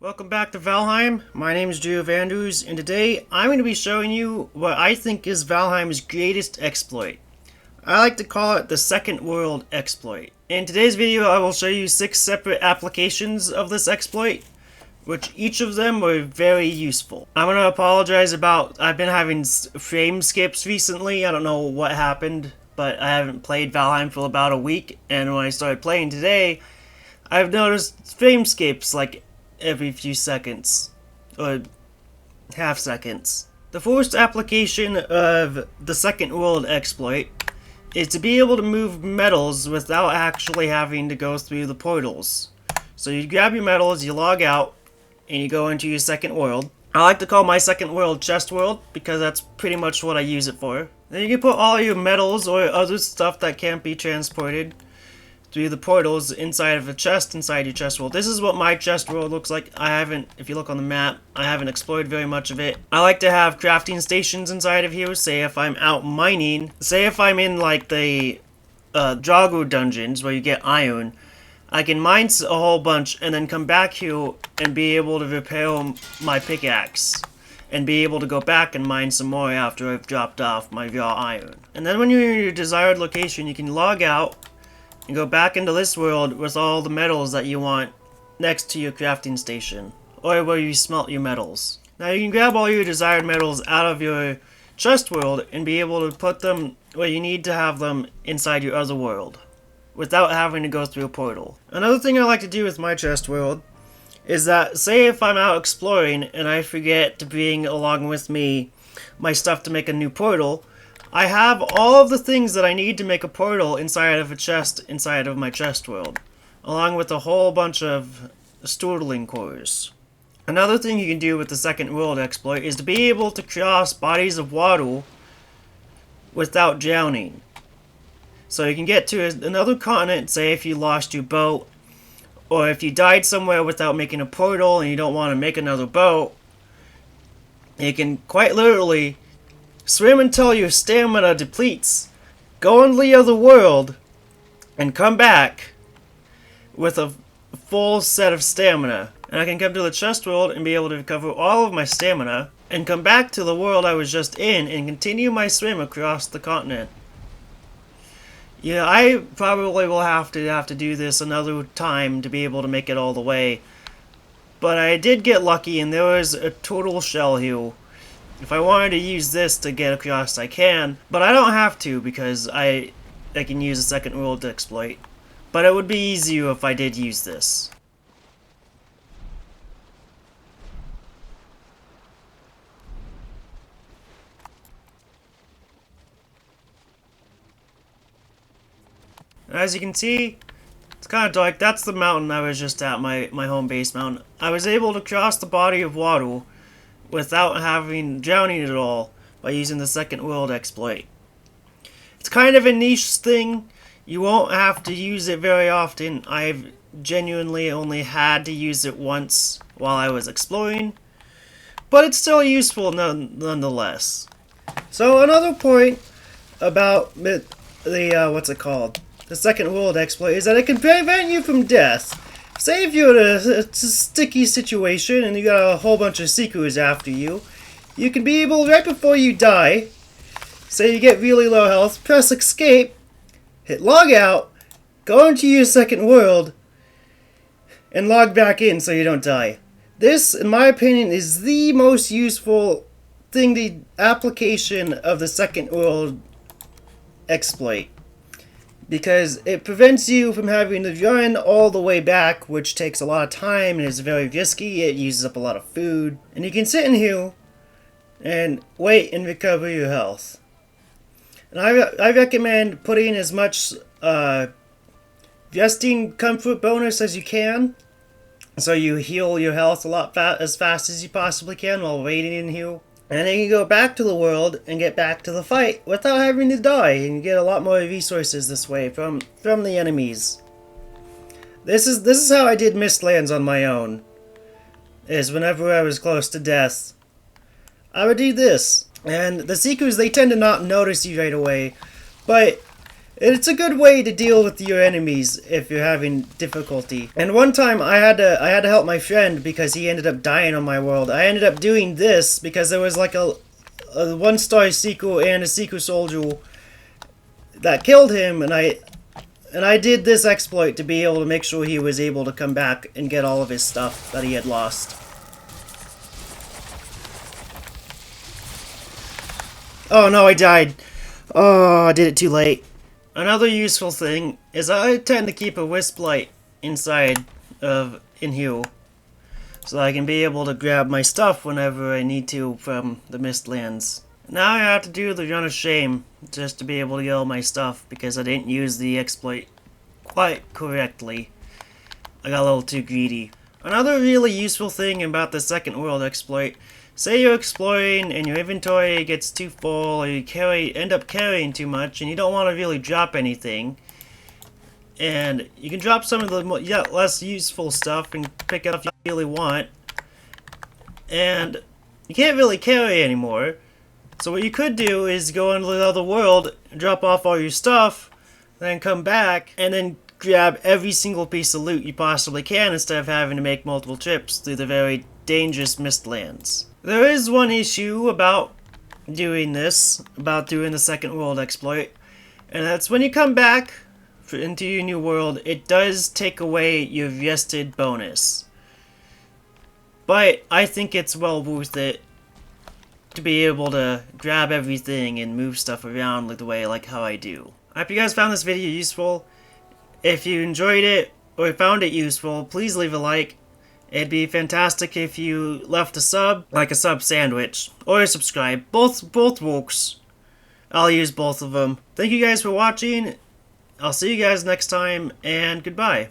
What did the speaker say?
Welcome back to Valheim. My name is Drew Andrews, and today I'm going to be showing you what I think is Valheim's greatest exploit. I like to call it the Second World exploit. In today's video, I will show you 6 separate applications of this exploit, which each of them were very useful. I'm going to apologize about I've been having frame skips recently. I don't know what happened, but I haven't played Valheim for about a week, and when I started playing today, I've noticed frame skips like every few seconds, or half seconds. The first application of the Second World exploit is to be able to move metals without actually having to go through the portals. So you grab your metals, you log out, and you go into your second world. I like to call my second world chest world because that's pretty much what I use it for. Then you can put all your metals or other stuff that can't be transported through the portals inside of a chest inside your chest world. This is what my chest world looks like. If you look on the map, I haven't explored very much of it. I like to have crafting stations inside of here. Say if I'm out mining, say if I'm in like the Drago dungeons where you get iron, I can mine a whole bunch and then come back here and be able to repair my pickaxe and be able to go back and mine some more after I've dropped off my raw iron. And then when you're in your desired location, you can log out and go back into this world with all the metals that you want next to your crafting station, or where you smelt your metals. Now you can grab all your desired metals out of your chest world and be able to put them where you need to have them inside your other world, without having to go through a portal. Another thing I like to do with my chest world is that, say if I'm out exploring and I forget to bring along with me my stuff to make a new portal, I have all of the things that I need to make a portal inside of a chest inside of my chest world, along with a whole bunch of Sturtling cores. Another thing you can do with the Second World exploit is to be able to cross bodies of water without drowning. So you can get to another continent, say if you lost your boat, or if you died somewhere without making a portal and you don't want to make another boat, you can quite literally swim until your stamina depletes, go into the other world, and come back with a full set of stamina. And I can come to the chest world and be able to recover all of my stamina, and come back to the world I was just in and continue my swim across the continent. Yeah, I probably will have to do this another time to be able to make it all the way. But I did get lucky and there was a turtle shell here. If I wanted to use this to get across, I can, but I don't have to because I can use a Second World exploit. But it would be easier if I did use this. As you can see, it's kind of dark. That's the mountain I was just at, my home base mountain. I was able to cross the body of water without drowning at all by using the Second World exploit. It's kind of a niche thing. You won't have to use it very often. I've genuinely only had to use it once while I was exploring, but it's still useful nonetheless. So another point about the Second World exploit is that it can prevent you from death. Say if you're in a sticky situation and you got a whole bunch of seekers after you, you can be able, right before you die, say you get really low health, press escape, hit log out, go into your second world, and log back in so you don't die. This, in my opinion, is the most useful thing, the application of the Second World exploit, because it prevents you from having to run all the way back, which takes a lot of time and is very risky. It uses up a lot of food. And you can sit in here and wait and recover your health. And I recommend putting as much resting comfort bonus as you can, so you heal your health as fast as you possibly can while waiting in here. And then you go back to the world and get back to the fight without having to die, and you get a lot more resources this way from the enemies. This is how I did Mistlands on my own. Is whenever I was close to death, I would do this. And the Seekers, they tend to not notice you right away, but It's a good way to deal with your enemies if you're having difficulty. And one time I had to help my friend because he ended up dying on my world. I ended up doing this because there was like a 1-star sequel and a secret soldier that killed him, and I did this exploit to be able to make sure he was able to come back and get all of his stuff that he had lost. Oh no, I died. Oh, I did it too late. Another useful thing is I tend to keep a wisp light inside of in here, so I can be able to grab my stuff whenever I need to from the Mistlands. Now I have to do the run of shame just to be able to get all my stuff because I didn't use the exploit quite correctly. I got a little too greedy. Another really useful thing about the second world exploit, say you're exploring and your inventory gets too full or you end up carrying too much and you don't want to really drop anything. And you can drop some of the less useful stuff and pick up if you really want. And you can't really carry anymore. So what you could do is go into the other world, drop off all your stuff, then come back, and then grab every single piece of loot you possibly can instead of having to make multiple trips through the very dangerous Mistlands. There is one issue about doing this, about doing the second world exploit, and that's when you come back into your new world, it does take away your vested bonus. But I think it's well worth it to be able to grab everything and move stuff around like how I do. I hope you guys found this video useful. If you enjoyed it or found it useful, please leave a like. It'd be fantastic if you left a sub, like a sub sandwich, or a subscribe. Both works. I'll use both of them. Thank you guys for watching. I'll see you guys next time, and goodbye.